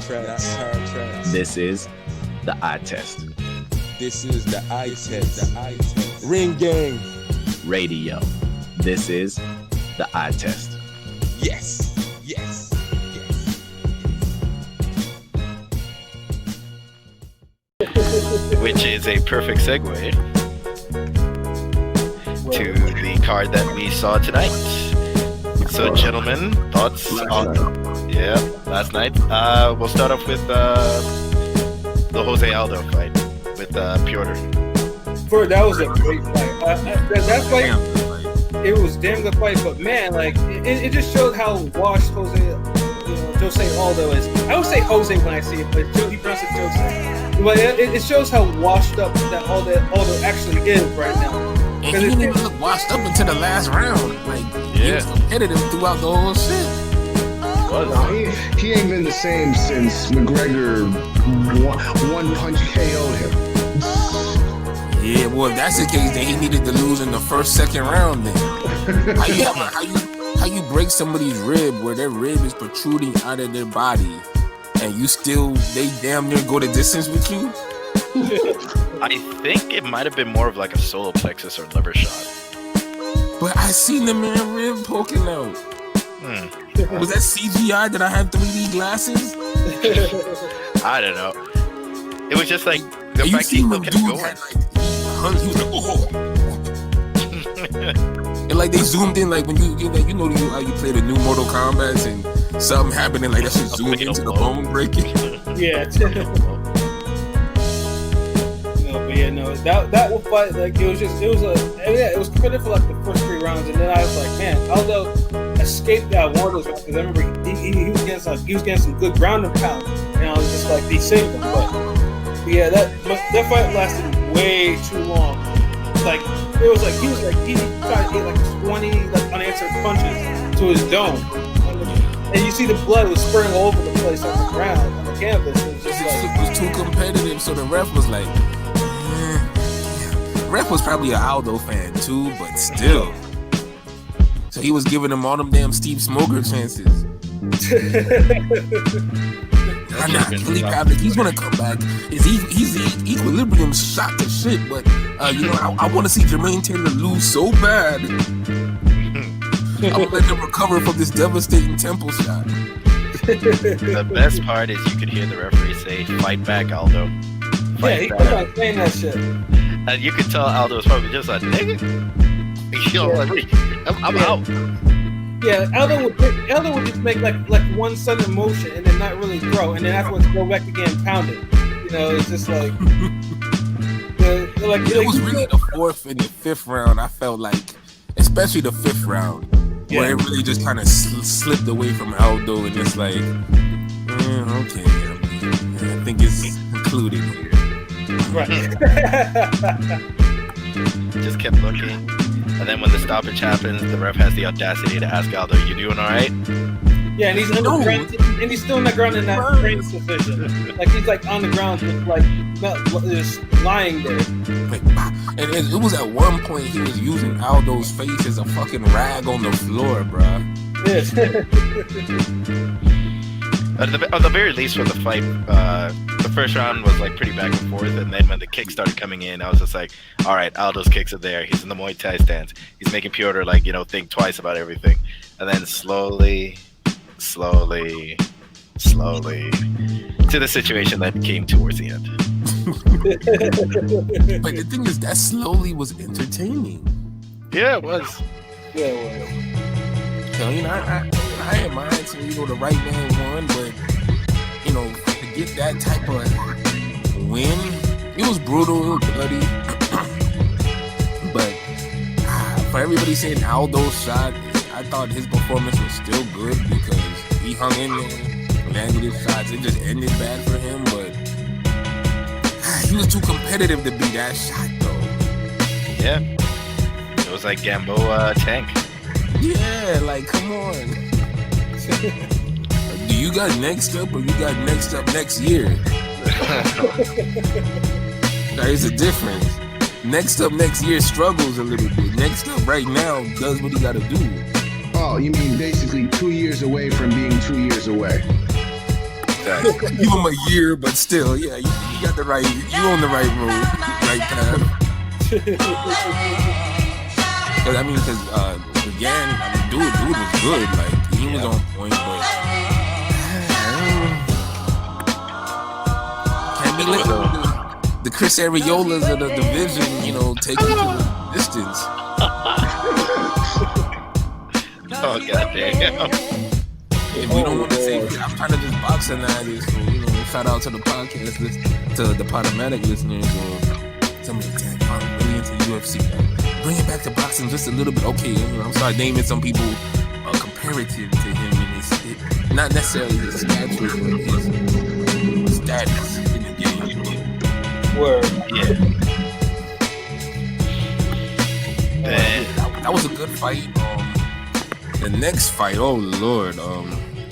This is the eye test. This is the eye test. Ring gang. Radio. This is the eye test. Yes. Which is a perfect segue to the card that we saw tonight. So, gentlemen, thoughts on last night? We'll start off with the Jose Aldo fight with Piotr. That was a great fight. That fight, it was damn good fight, but man, like it just showed how washed Jose Aldo is. I would say Jose when I see it, but he pronounced it Jose. But it shows how washed up that Aldo actually is right now. And he didn't even look washed up until the last round. He was competitive throughout the whole shit. He ain't been the same since McGregor one punch KO'd him. Yeah, well, if that's the case, then he needed to lose in the second round. Then how you break somebody's rib where their rib is protruding out of their body, and they damn near go the distance with you? I think it might have been more of like a solar plexus or liver shot. But I seen the man rib poking out. Was that CGI? Did I have 3D glasses? I don't know. It was just like the fact he still kept going. He was like, oh. And like they zoomed in, like when you how you play the new Mortal Kombat and something happened and like that shit zoomed into the bone breaking. Yeah. That was fight, like it was competitive for like the first 3 rounds, and then I was like, man, Aldo escaped that one of those rounds because I remember he was getting some good ground and pound, and I was just like, they saved him. But yeah, that fight lasted way too long. Like it was like he tried to get like 20 like unanswered punches to his dome, and you see the blood was spraying all over the place on the ground on the canvas. It was too competitive, so the ref was like. Ref was probably an Aldo fan too, but still. So he was giving him all them damn Steve Smoker chances. He's gonna come back. He's equilibrium shot to shit, but I want to see Jermaine Taylor lose so bad. I'm gonna let him recover from this devastating temple shot. The best part is you could hear the referee say, "Fight back, Aldo." He kept on saying that shit. And you could tell Aldo was probably just like, nigga, I'm out. Yeah, Aldo would just make like one sudden motion and then not really throw, and then afterwards go back again and pound it. It's just like it was really the 4th and the 5th round. I felt like, especially the 5th round, where it really just kind of slipped away from Aldo, and it's like, okay, I think it's included here. Right. Just kept looking, and then when the stoppage happens, the ref has the audacity to ask Aldo, "You doing all right?" Yeah, and he's on the ground, and he's still on the ground in that training position. Like he's like on the ground, just lying there. And it was at one point he was using Aldo's face as a fucking rag on the floor, bruh. Yes. At the very least, for the fight, the first round was like pretty back and forth, and then when the kicks started coming in, I was just like, all right, Aldo's kicks are there. He's in the Muay Thai stance. He's making Piotr think twice about everything. And then slowly to the situation that came towards the end. But the thing is, that slowly was entertaining. Yeah, it was. Yeah, it was. So, I admire the right man won, but to get that type of win, it was brutal, it was bloody. But for everybody saying Aldo's shot, I thought his performance was still good because he hung in there, landed his shots. It just ended bad for him, but he was too competitive to be that shot, though. Yeah, it was like Gamboa Tank. Yeah, like, come on. Do you got next up or you got next up next year? There is a difference. Next up next year struggles a little bit. Next up right now does what he got to do. Oh, you mean basically 2 years away from being 2 years away? Give him a year, but still, yeah, you got the right. You on the right road, right path. Because again, dude was good. Like he was on point, but can't be letting the Chris Ariolas of the division, take him to the distance. Oh goddamn! If we don't want to say, I'm trying to just box analysis. So, shout out to the podcast, to the Podomatic listeners, or somebody that aren't really into UFC. Bring it back to boxing just a little bit. Okay, I'm start naming some people comparative to him and his not necessarily his stature, but his status in the game. Word. Yeah. That was a good fight. The next fight, oh Lord,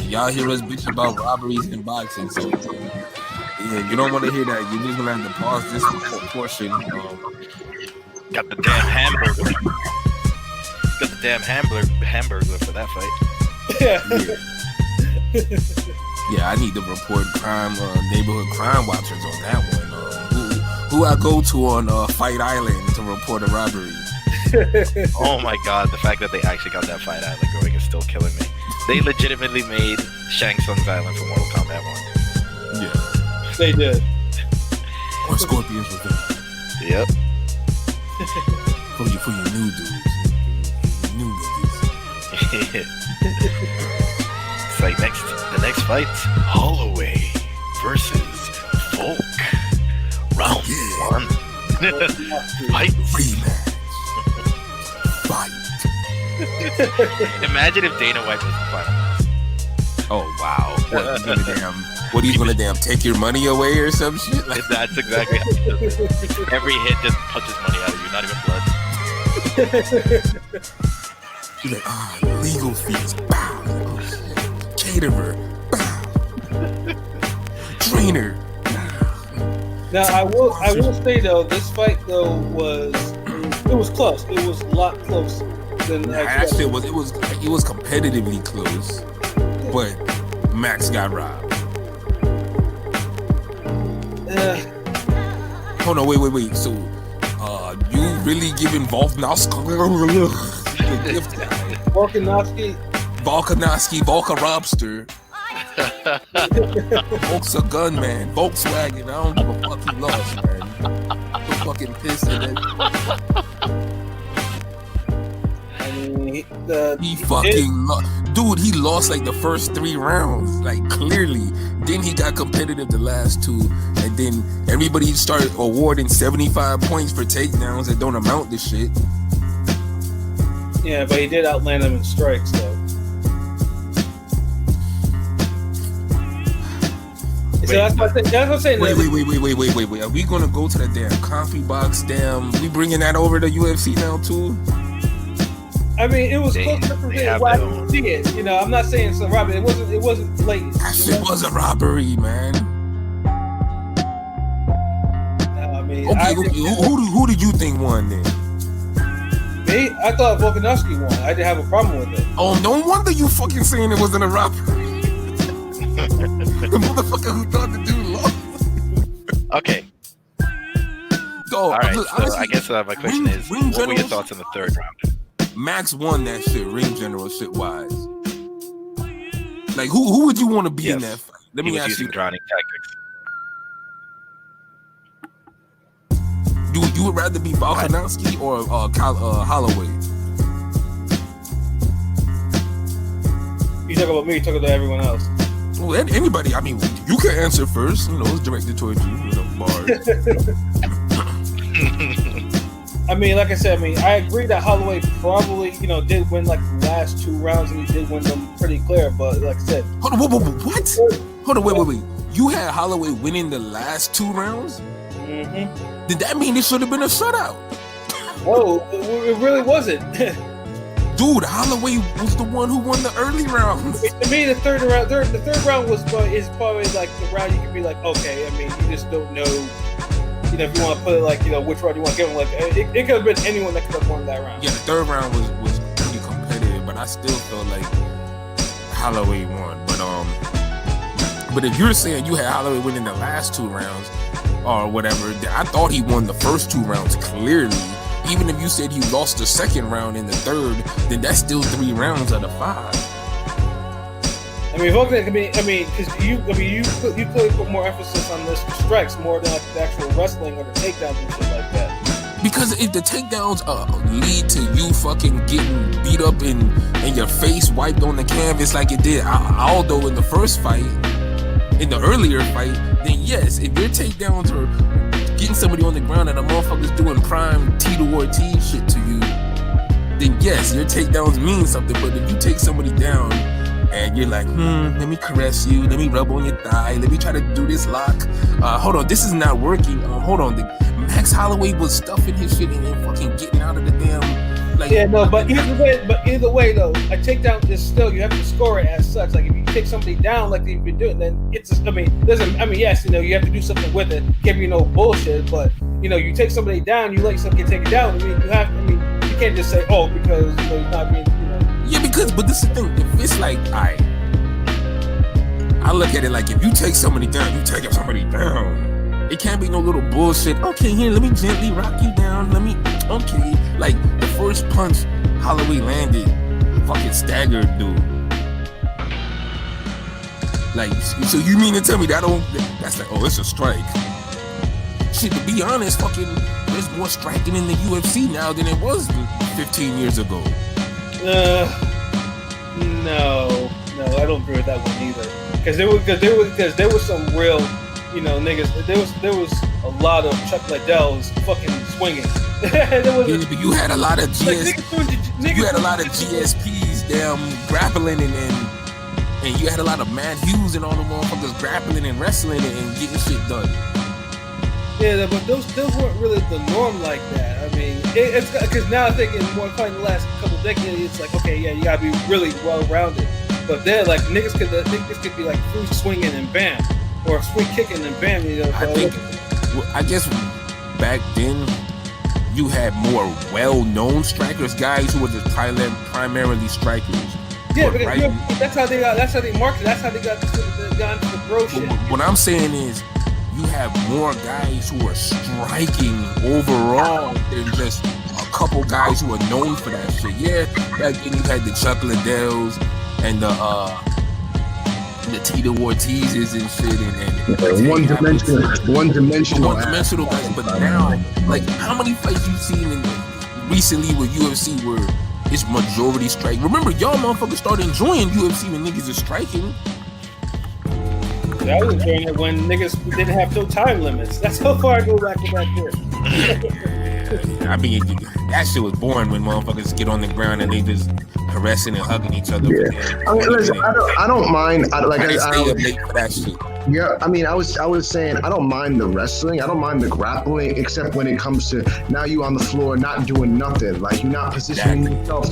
y'all hear us bitch about robberies in boxing, so yeah, you don't want to hear that. You're just gonna have to pause this portion. Got the damn hamburger. Got the damn hamburger for that fight. Yeah, I need to report crime, neighborhood crime watchers on that one. Who I go to on Fight Island to report a robbery. Oh my god, the fact that they actually got that Fight Island going is still killing me. They legitimately made Shang Tsung's Island for Mortal Kombat 1. Yeah. They did. Or Scorpions with them. Yep. For your new dudes. New niggas. It's like the next fight's Holloway versus Volk. Round 1. Fight. Rematch. Fight. Imagine if Dana White was the final. Oh wow! What he's gonna take your money away or some shit? Like, that's exactly how he does it. Every hit just punches money out of you, not even blood. He's like, legal fees, bow. Oh, shit. Caterer, bow. Trainer. Now I will say though, this fight though was close. It was a lot closer than actually it was competitively close, but Max got robbed. Oh no, wait. So you really giving Volkanovski the gift guy? Volkanovski, Volkarobster. Volk's a gunman. Volkswagen. I don't give a fuck he lost, man. I'm fucking pissed at it. He fucking lost. Dude, he lost like the first 3 rounds. Like clearly. Then he got competitive the last 2. And then everybody started awarding 75 points for takedowns that don't amount to shit. Yeah, but he did outland them in strikes though. So that's what I'm saying. Wait. Are we gonna go to the damn coffee box? Damn, we bringing that over to UFC now too? I mean, it was close to why I didn't see it. I'm not saying it's a robbery. It wasn't late. That shit was a robbery, man. Okay, who do you think won then? Me? I thought Volkanovski won. I didn't have a problem with it. Oh, no wonder you fucking saying it wasn't a robbery. The motherfucker who thought the dude lost. Okay. All right. So I guess my question is, what were your thoughts in the third round? Max won that shit, ring general shit wise. Like, who would you want to be in that fight? Let me ask you. Drowning tactics. You would rather be Volkanovski or Holloway? You talk about me, you talk about everyone else. Well, anybody. I mean, you can answer first. It's directed towards you. Bars. I mean, like I said, I agree that Holloway probably, did win like the last 2 rounds, and he did win them pretty clear. But like I said, hold on, what? Hold on, wait. You had Holloway winning the last 2 rounds? Mm-hmm. Did that mean it should have been a shutout? Whoa, it really wasn't. Dude, Holloway was the one who won the early rounds. To me, the third round is probably like the round you can be like, okay. I mean, you just don't know. If you want to put it like, which round you want to give him. Like, it could have been anyone that could have won that round. Yeah, the third round was pretty competitive, but I still felt like Holloway won. But But if you're saying you had Holloway winning the last 2 rounds or whatever, I thought he won the first 2 rounds clearly. Even if you said he lost the second round in the third, then that's still 3 rounds out of 5. I mean, because you clearly put more emphasis on the strikes more than like the actual wrestling or the takedowns and shit like that. Because if the takedowns lead to you fucking getting beat up and your face wiped on the canvas like it did Aldo in the first fight, in the earlier fight, then yes, if your takedowns are getting somebody on the ground and a motherfucker's doing prime Tito Ortiz shit to you, then yes, your takedowns mean something. But if you take somebody down and you're like, let me caress you, let me rub on your thigh, let me try to do this lock. Hold on, this is not working. Hold on, Max Holloway was stuffing his shit and then fucking getting out of the damn. But either way though, a takedown is still, you have to score it as such. Like if you take somebody down like you've been doing, then it's just, yes, you have to do something with it. Can't be no bullshit, but you take somebody down, you let yourself get taken down. You can't just say, oh, because you're not being. Yeah, but this is the thing. If it's like, I look at it like if you take somebody down, you take somebody down. It can't be no little bullshit. Okay, here, let me gently rock you down. Okay. Like the first punch Holloway landed, fucking staggered, dude. Like, so you mean to tell me that's like, oh, it's a strike? Shit, to be honest, fucking, there's more striking in the UFC now than it was 15 years ago. No, I don't agree with that one either. Because there was some real, niggas. There was a lot of Chuck Liddells fucking swinging. But you had a lot of GSPs, damn, grappling and you had a lot of Matt Hughes and all the motherfuckers grappling and wrestling and getting shit done. Yeah, but those weren't really the norm like that. I mean, it's because now I think in more probably the last couple of decades, it's like, okay, yeah, you gotta be really well rounded. But then, like niggas could be like free swinging and bam, or free kicking and bam. I guess back then you had more well-known strikers, guys who were just primarily strikers. Yeah, because that's how they marketed. That's how they got into the bro shit. What I'm saying is, you have more guys who are striking overall than just a couple guys who are known for that shit. Yeah, back then you had the Chuck Liddells and the Tito Ortizes and shit, and one-dimensional guys. But now, like, how many fights you seen recently with UFC where it's majority strike? Remember, y'all motherfuckers started enjoying UFC when niggas are striking. I was enjoying it when niggas didn't have no time limits. That's how far I go back to that shit. I mean, that shit was boring when motherfuckers get on the ground and they just caressing and hugging each other. Yeah. I mean, listen, I don't mind. I stay up late for that shit. Yeah, I mean, I was saying I don't mind the wrestling, I don't mind the grappling, except when it comes to now you on the floor not doing nothing, like you're not positioning yourself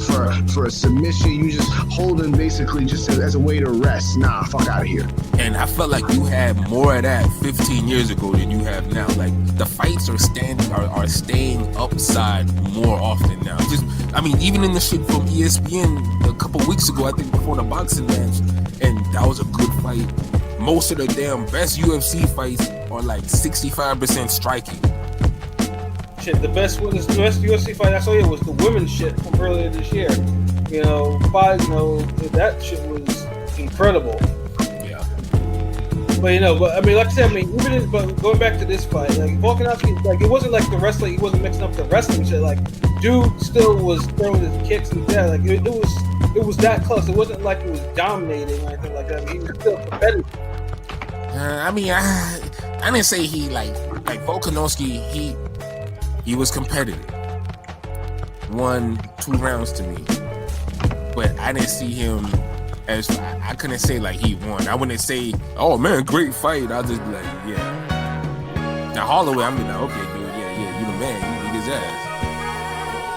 for a submission, you just holding basically just as a way to rest. Nah, fuck out of here. And I felt like you had more of that 15 years ago than you have now. Like the fights are staying upside more often now. Just, I mean, even in the shit from ESPN a couple weeks ago, I think before the boxing match, and that was a good fight. Most of the damn best UFC fights are like 65% striking. Shit, the best UFC fight I saw here was the women's shit from earlier this year. That shit was incredible. Yeah. But I mean, like I said, but going back to this fight, like Volkanovski, like it wasn't like the wrestling, he wasn't mixing up the wrestling shit. Like, dude still was throwing his kicks and yeah, like it was that close. It wasn't like it was dominating or anything like that. I mean, he was still competitive. I mean, I didn't say he like Volkanovski. He was competitive. 1-2 rounds to me, but I didn't see him as I couldn't say like he won. I wouldn't say, oh man, great fight. I'll just be like, yeah. Now Holloway, I'm like, okay, dude, yeah, you the man, you beat his ass.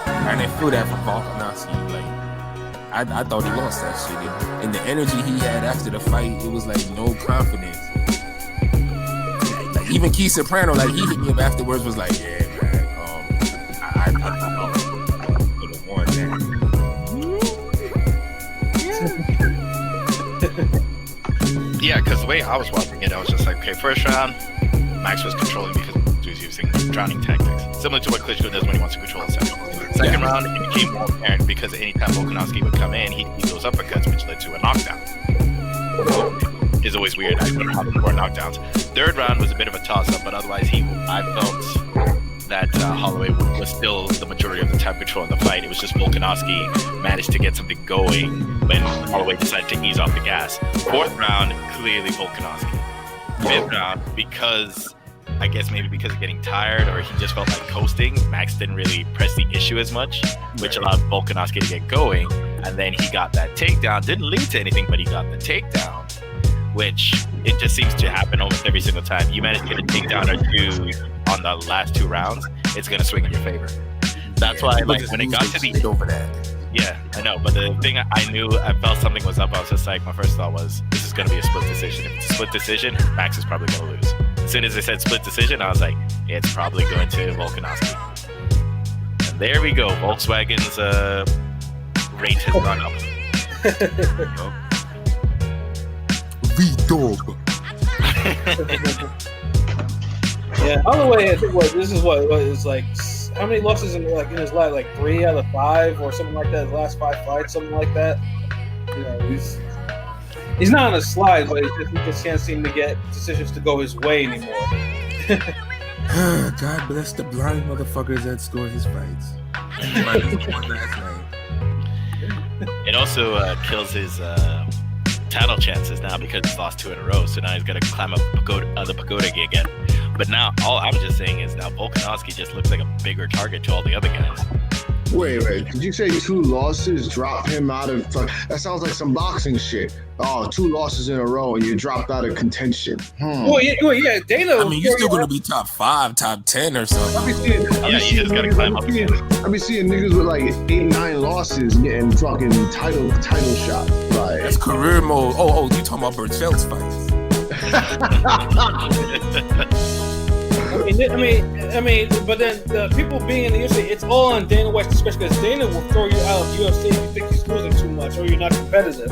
I didn't feel that from Volkanovski. Like, I thought he lost that shit. And the energy he had after the fight, it was like no confidence. Like even Keith Soprano, like he hit me up afterwards, was like, yeah, man, I could have won that. Yeah, because the way I was watching it, I was just like, okay, first round, Max was controlling because he was using drowning tactics, similar to what Klitschko does when he wants to control himself. Second round, it became more apparent because anytime Volkanovski would come in, he'd eat those uppercuts, which led to a knockdown. It's always weird. I put him more knockdowns. Third round was a bit of a toss-up, but otherwise, I felt that Holloway was still the majority of the time controlling the fight. It was just Volkanovski managed to get something going when Holloway decided to ease off the gas. Fourth round, clearly Volkanovski. Fifth round, because I guess maybe because of getting tired or he just felt like coasting, Max didn't really press the issue as much, which allowed Volkanovski to get going. And then he got that takedown. Didn't lead to anything, but he got the takedown, which it just seems to happen almost every single time. You manage to get a takedown or two on the last 2 rounds, it's going to swing in your favor. That's why, like, when it got to the... over that. Yeah, I know. But the thing I knew, I felt something was up. I was just like, my first thought was, this is going to be a split decision. If it's a split decision, Max is probably going to lose. As soon as they said split decision, I was like, yeah, it's probably going to Volkanovski. And there we go. Volkswagen's rate has gone up. V-Dog. Yeah, Holloway, I think this is what is like. How many losses in his last 3 out of 5 or something like that? His last 5 fights, something like that. You know, he's not on a slide, but he just can't seem to get decisions to go his way anymore. God bless the blind motherfuckers that score his fights. Last night. It also kills his title chances now because he's lost 2 in a row. So now he's got to climb up the pagoda again. But now all I'm just saying is now Volkanovski just looks like a bigger target to all the other guys. Wait. Did you say 2 losses drop him out of... That sounds like some boxing shit. Oh, 2 losses in a row and you dropped out of contention. Well, yeah, Dana... I mean, you're still going to be top 5, top 10 or something. You just got to climb up. I be seeing niggas with 8, 9 losses getting fucking title shot. Like, that's career mode. Oh, you talking about Bertfeld's fights. I mean, but then the people being in the UFC, it's all on Dana White's discretion because Dana will throw you out of UFC if you think he's losing too much or you're not competitive.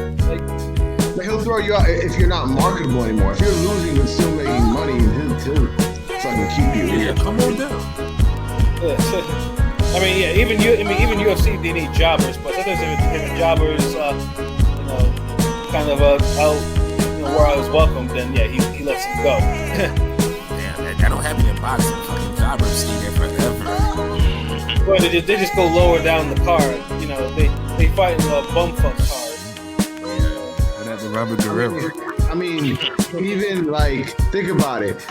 But he'll throw you out if you're not marketable anymore. If you're losing but still making money, he'll fucking keep you. Yeah, come on down. Yeah. Even UFC they need jobbers, but sometimes if jobbers, kind of out, where I was welcomed, then yeah, he lets him go. That don't happen in boxing. Fucking jobbers stay there forever. Well, they just go lower down the card. You know, they fight in the bumfuck card. Yeah, that's Robert Guerrero. I mean, even think about it.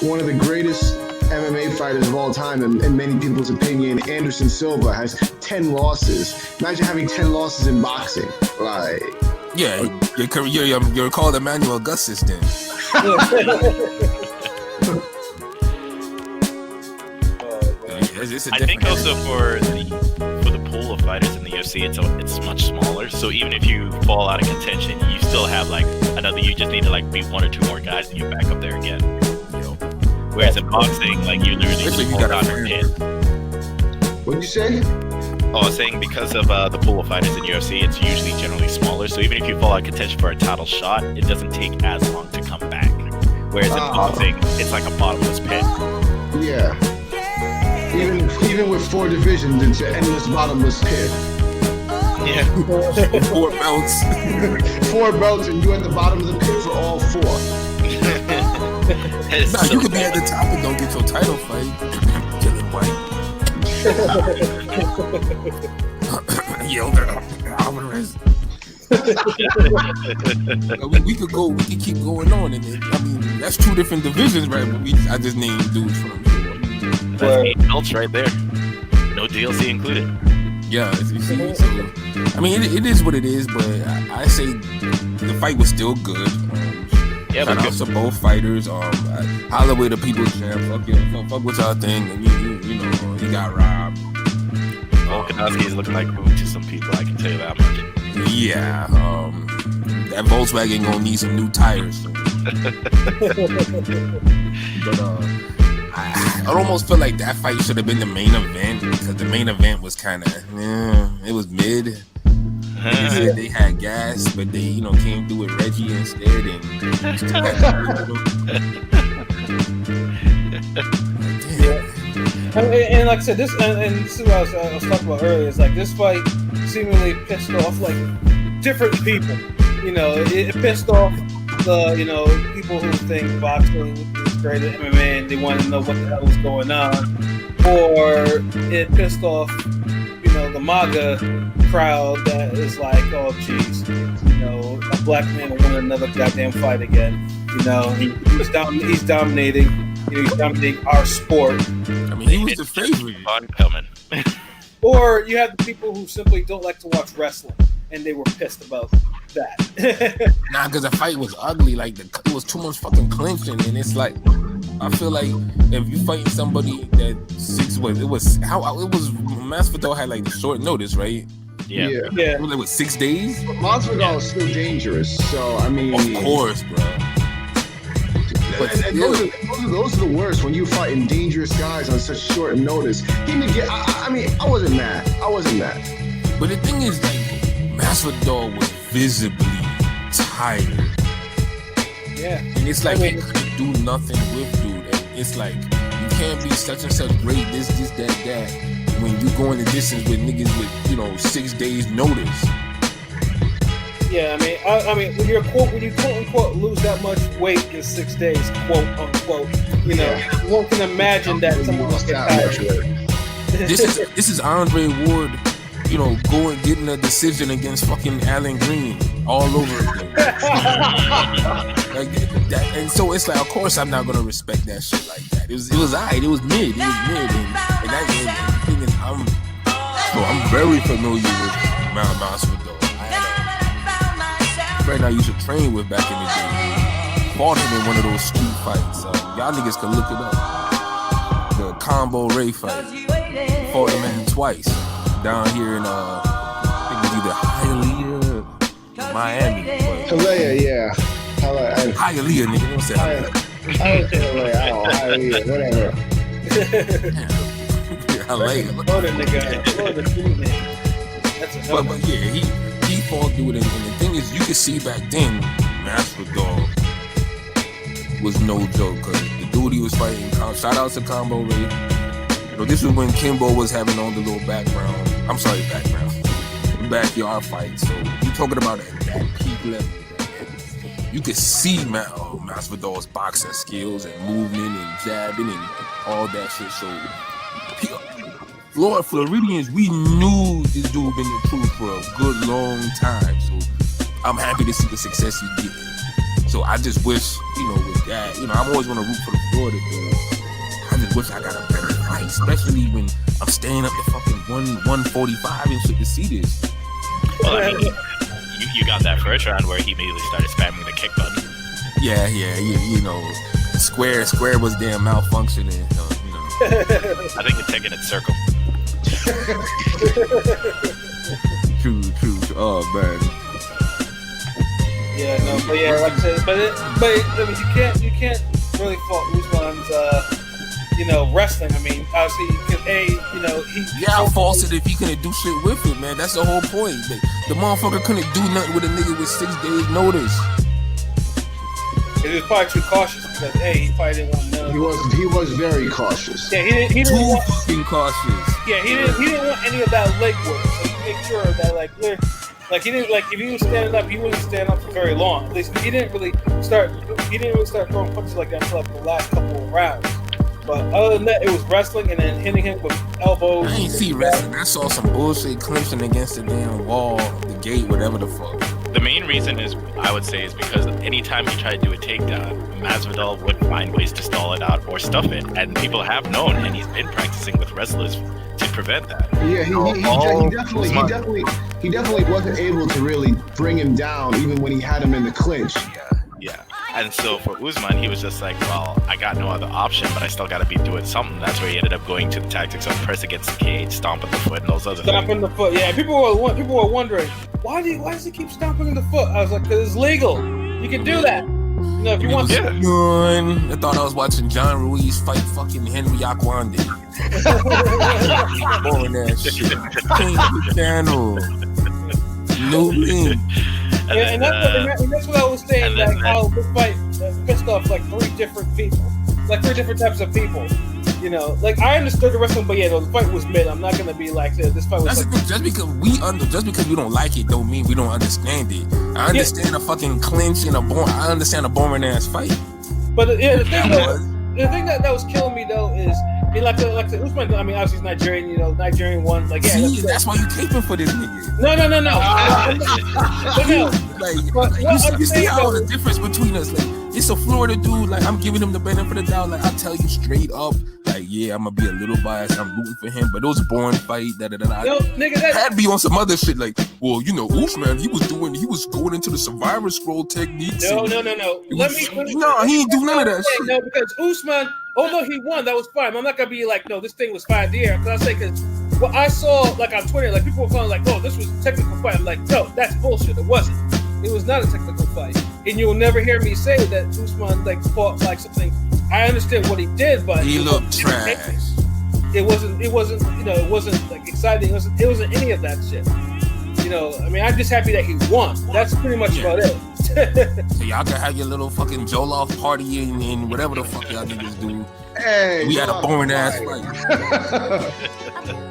One of the greatest MMA fighters of all time, in many people's opinion, Anderson Silva has 10 losses. Imagine having 10 losses in boxing. Yeah, you're called Emmanuel Augustus then. I think also for the pool of fighters in the UFC, it's much smaller. So even if you fall out of contention, you still have another. You just need to be 1 or 2 more guys, and you're back up there again. Whereas in boxing, you literally just hold on your head. What'd you say? Oh, I was saying because of the pool of fighters in UFC, it's usually generally smaller. So even if you fall out of contention for a title shot, it doesn't take as long to come back. Whereas in boxing, it's like a bottomless pit. Yeah. Even with 4 divisions, it's an endless bottomless pit. Yeah. 4 belts. 4 belts, and you're at the bottom of the pit for all 4. You could be at the top and don't get your title fight. Dylan White. Yelder Alvarez. we could keep going on, and that's 2 different divisions, right? But I just named dudes from. That's 8 belts right there. No DLC included. Yeah, you see. So, it is what it is, but I say the fight was still good. Shout out to both fighters. Holloway, the people's champ. Fuck what y'all think. And he got robbed. Volkanovski is looking like food to some people. I can tell you that much. Yeah. That Volkswagen gonna need some new tires. But I almost feel like that fight should have been the main event because the main event was kind of, it was mid. They said they had gas, but they, came through with Reggie instead, and they still had and like I said, this is what I was talking about earlier. It's like this fight seemingly pissed off like different people. It pissed off the people who think boxing is great at MMA and they want to know what the hell is going on, or it pissed off the MAGA crowd that is like, oh geez, a black man will win another goddamn fight again. He's dominating. He's dominating our sport. I mean, he was the favorite. Coming. Or you have the people who simply don't like to watch wrestling, and they were pissed about that. Nah, because the fight was ugly. Like, it was too much fucking clinching, and it's like, I feel like if you fighting somebody that Masvidal had like the short notice, right? Yeah. It was like 6 days. Masvidal is still dangerous, so I mean, of course, bro. But and those are the worst when you fighting dangerous guys on such short notice. He didn't get. I mean, I wasn't mad. But the thing is, like, Masvidal was visibly tired. Yeah. And it's like he couldn't do nothing with dude. And it's like you can't be such and such great. This, that. When you go in the distance with niggas with 6 days notice. Yeah, I mean, when you quote unquote lose that much weight in 6 days, quote unquote, one can imagine that someone will get tired. This is Andre Ward, going getting a decision against fucking Alan Green all over again. Like that, and so it's like, of course, I'm not gonna respect that shit like that. It was alright. It was mid. And that thing is, I'm very familiar with Masvidal. Friend I used to train with back in the day fought him in one of those street fights. Y'all niggas can look it up. The Combo Ray fight. Fought the man twice down here in I think it was either Hialeah, Miami. Hialeah, yeah. Hialeah, nigga. Don't say Hialeah. I don't say Hialeah, whatever. Hialeah. Florida nigga. Florida street name. That's a but yeah, he fought through it, and the thing is, you could see back then, Masvidal was no joke, because the dude he was fighting, shout out to Combo Ray. This was when Kimbo was having all the little backyard fight. So you talking about that peak level. You could see Masvidal's boxing skills and movement and jabbing and all that shit. So Floridians, we knew this dude been the truth for a good long time. So I'm happy to see the success he's getting. So I just wish, with that, I'm always gonna root for the Florida dude. I just wish I got a better fight, especially when I'm staying up to fucking 145 and shit to see this. Well, I mean, you got that first round where he immediately started spamming the kick button. Yeah, Square was damn malfunctioning. I think it's taking its circle. True. Oh man. Yeah, no, but yeah, like I said, but I mean, you can't really fault Usman's, wrestling. I mean, obviously, I'll false it if he couldn't do shit with it, man. That's the whole point. The motherfucker couldn't do nothing with a nigga with 6 days notice. He was probably too cautious because he probably didn't want to know. He was very cautious. Yeah, he didn't Too want, fucking cautious. Yeah, he didn't want any of that leg work. So he made sure that he didn't if he was standing up, he wouldn't stand up for very long. At least he didn't really start throwing punches like that until the last couple of rounds. But other than that, it was wrestling and then hitting him with elbows. I ain't see wrestling. I saw some bullshit clinching against the damn wall, the gate, whatever the fuck. The main reason I would say is because anytime you try to do a takedown, Masvidal would find ways to stall it out or stuff it, and people have known, and he's been practicing with wrestlers to prevent that. Yeah, he definitely wasn't able to really bring him down, even when he had him in the clinch. Yeah. And so for Usman, he was just like, well, I got no other option, but I still got to be doing something. That's where he ended up going to the tactics of press against the cage, stomping the foot, and those other things. Stomping the foot, yeah. People were wondering, why does he keep stomping the foot? I was like, because it's legal. You can do that. If you want to. I thought I was watching John Ruiz fight fucking Henry Akwande. Boring ass shit. Change the channel. new meme. And that's what I was saying. Like how this fight pissed off like three different types of people. You know, like I understood the wrestling, but the fight was mid. I'm not gonna be like this fight was. Just because we don't like it, don't mean we don't understand it. I understand a fucking clinch and I understand a boring ass fight. But the thing that was killing me though is. Like Usman, I mean, obviously he's Nigerian, Nigerian won. Like, see, that's why you caping for this nigga. No. You see how the difference between us, like, it's a Florida dude, like, I'm giving him the benefit of the doubt, like, I'll tell you straight up, like, yeah, I'm gonna be a little biased, I'm rooting for him, but it was a boring fight, had to be on some other shit, like, well, Usman, he was going into the survivor scroll techniques. No. He ain't do none of that shit. No, because Usman, although he won, that was fine. I'm not gonna be like, no, this thing was fine there. Because what I saw, like on Twitter, like people were calling, like, oh, this was a technical fight. I'm like, no, that's bullshit. It wasn't. It was not a technical fight, and you'll never hear me say that Usman like fought like something. I understand what he did, but he looked trash. It wasn't. It wasn't like exciting. It wasn't any of that shit. I mean, I'm just happy that he won. That's pretty much about it. So y'all can have your little fucking Jollof party and whatever the fuck y'all niggas do. Hey, we had a boring ass fight.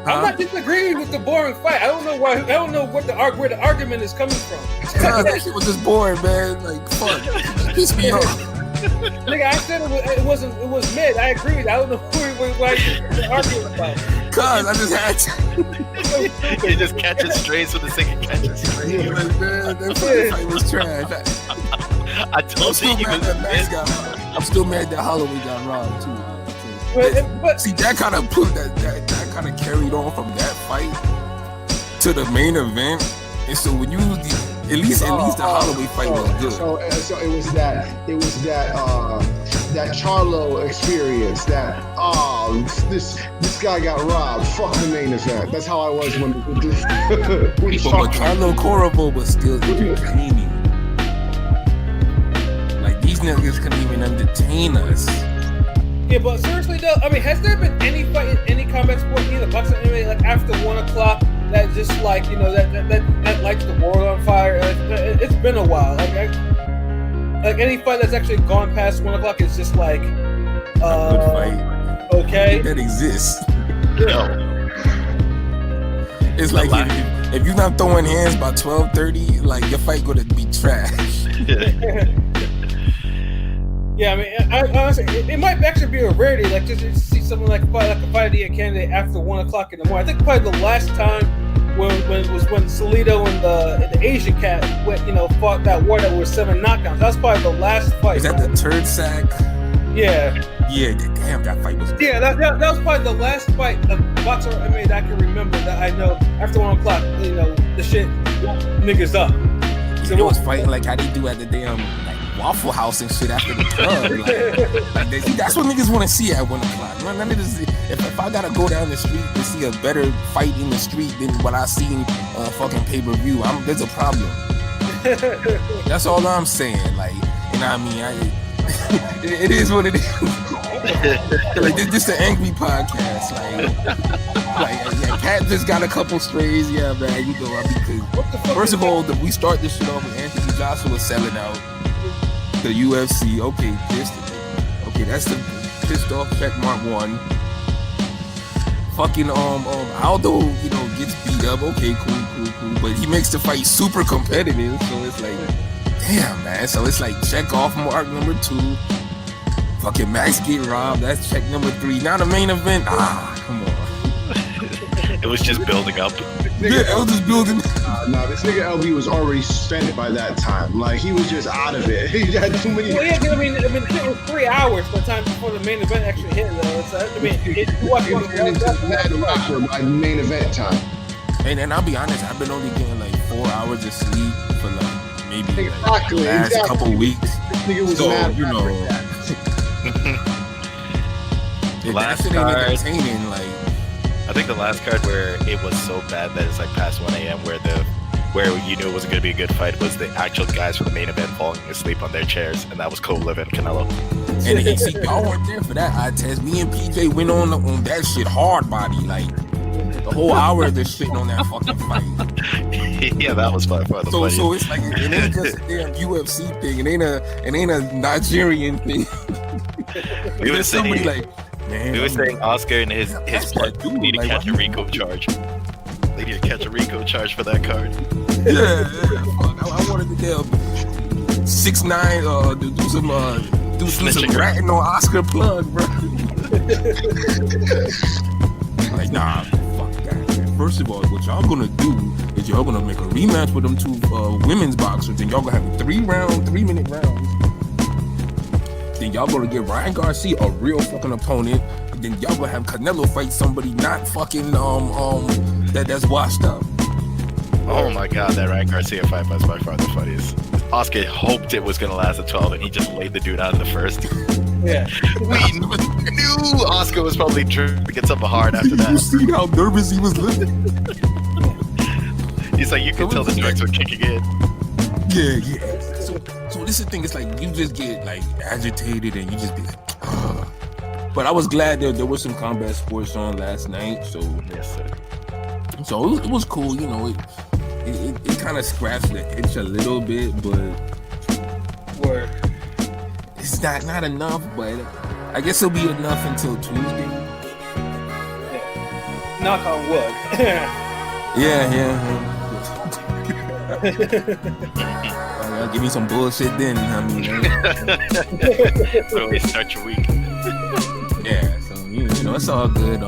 I'm not disagreeing with the boring fight. I don't know why. I don't know where the argument is coming from. That shit was just boring, man. Like, fuck, piss me off. Nigga, I said it was mid. I agreed. I don't know why you're arguing about. Cause I just had to. He just catches strays with the second catches strays. Like, man, that fight was trash. I told you he was I'm still mad that Holloway got robbed too. But see, that kind of put that kind of carried on from that fight to the main event, and so when you at least the Holloway fight was good. So it was that Charlo experience. That this guy got robbed. Fuck the main event. That's how I was when but Charlo Corvo was still entertaining. Like these niggas couldn't even entertain us. Yeah, but seriously though, I mean, has there been any fight in any combat sport, either boxing or MMA, like after 1 o'clock that just like that lights the world on fire? It's been a while. Like any fight that's actually gone past 1 o'clock is just like a good fight. Okay, that exists. No. It's like if you're not throwing hands by 12:30, like your fight gonna be trash. Yeah, I mean, I honestly, it might actually be a rarity, like just to see someone like a fight of the year candidate after 1 o'clock in the morning. I think probably the last time when Salido and the Asian cat fought that war that was 7 knockdowns. That was probably the last fight. Is that the turd sack? Yeah. Yeah, damn, that fight was good. Yeah, that was probably the last fight of boxer MMA that I can remember that I know after 1 o'clock. The shit niggas up. So it was fighting like how they do at the damn Waffle House and shit after the club. That's what niggas want to see at 1 o'clock. Man, if I gotta go down the street to see a better fight in the street than what I seen on fucking pay-per-view, there's a problem. That's all I'm saying. Like, I mean, it is what it is. Like this the angry podcast. Like Cat just got a couple strays. Yeah, man, I because first of all, we start this shit off with Anthony Joshua selling out the UFC. Okay, pissed. Okay, that's the pissed off check mark 1. Fucking Aldo, gets beat up. Okay, cool. But he makes the fight super competitive. So it's like, damn, man. So it's like check off mark number 2. Fucking Max get robbed. That's check number 3. Now the main event. Come on. It was just building up. Yeah, it was just building. No, this nigga LB was already spent by that time. Like he was just out of it. He had too many. Well, yeah, I mean, it was 3 hours by the time before the main event actually hit. Though, so, I mean, by main event time. And I'll be honest, I've been only getting like 4 hours of sleep for like maybe last couple weeks. This nigga was mad. Last card, entertaining, like I think the last card where it was so bad that it's like past 1 a.m. where you knew it wasn't gonna be a good fight was the actual guys from the main event falling asleep on their chairs, and that was Kovalev and Canelo. And see, y'all weren't there for that eye test. Me and PJ went on that shit hard body, like the whole hour of this shit on that fucking fight. Yeah, that was by far the funniest. So it's like it ain't just a damn UFC thing. It ain't a Nigerian thing. We were There's somebody saying, like, man, we were saying Oscar and his that's plug that dude, need to like, catch a why- RICO charge. They need to catch a RICO charge for that card. yeah, fuck. I wanted to tell 6ix9ine do some Snitching. ratting on Oscar plug, bro. Like, nah, fuck that, man. First of all, what y'all gonna do is y'all gonna make a rematch with them two women's boxers, and y'all gonna have 3-minute rounds. Then y'all gonna get Ryan Garcia a real fucking opponent. And then y'all gonna have Canelo fight somebody not fucking that's washed up. Oh my god, that Ryan Garcia fight was by far the funniest. Oscar hoped it was gonna last at 12, and he just laid the dude out in the first. Yeah. We knew Oscar was probably drinking something hard after You that. see how nervous he was looking? He's like, you can tell the drugs were kicking in. Yeah. So this is the thing. It's like you just get like agitated and you just be like, ugh. But I was glad there was some combat sports on last night. So Yes, sir. it was cool. You know, it kind of scratched the itch a little bit, but Word. it's not enough. But I guess it'll be enough until Tuesday. Knock on wood. Yeah. Give me some bullshit then. I mean, Always start your week. yeah. So you know, it's all good.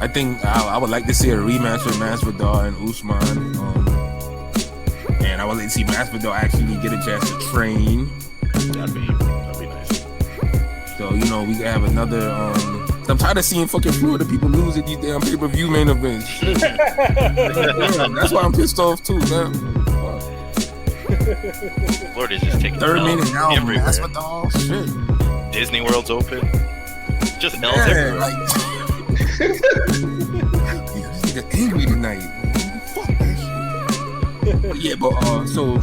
I think I would like to see a rematch with Masvidal and Usman. And I would like to see Masvidal actually get a chance to train. That'd be nice. So you know, we can have another. I'm tired of seeing fucking Florida people lose at these damn pay-per-view main events. Shit. Damn, that's why I'm pissed off too, man. Florida's just taking Third L's minute now, everywhere. Masvidal. Shit. Disney World's open. Just L's Yeah, everywhere. like. This nigga angry tonight. Fuck that shit. Yeah, but so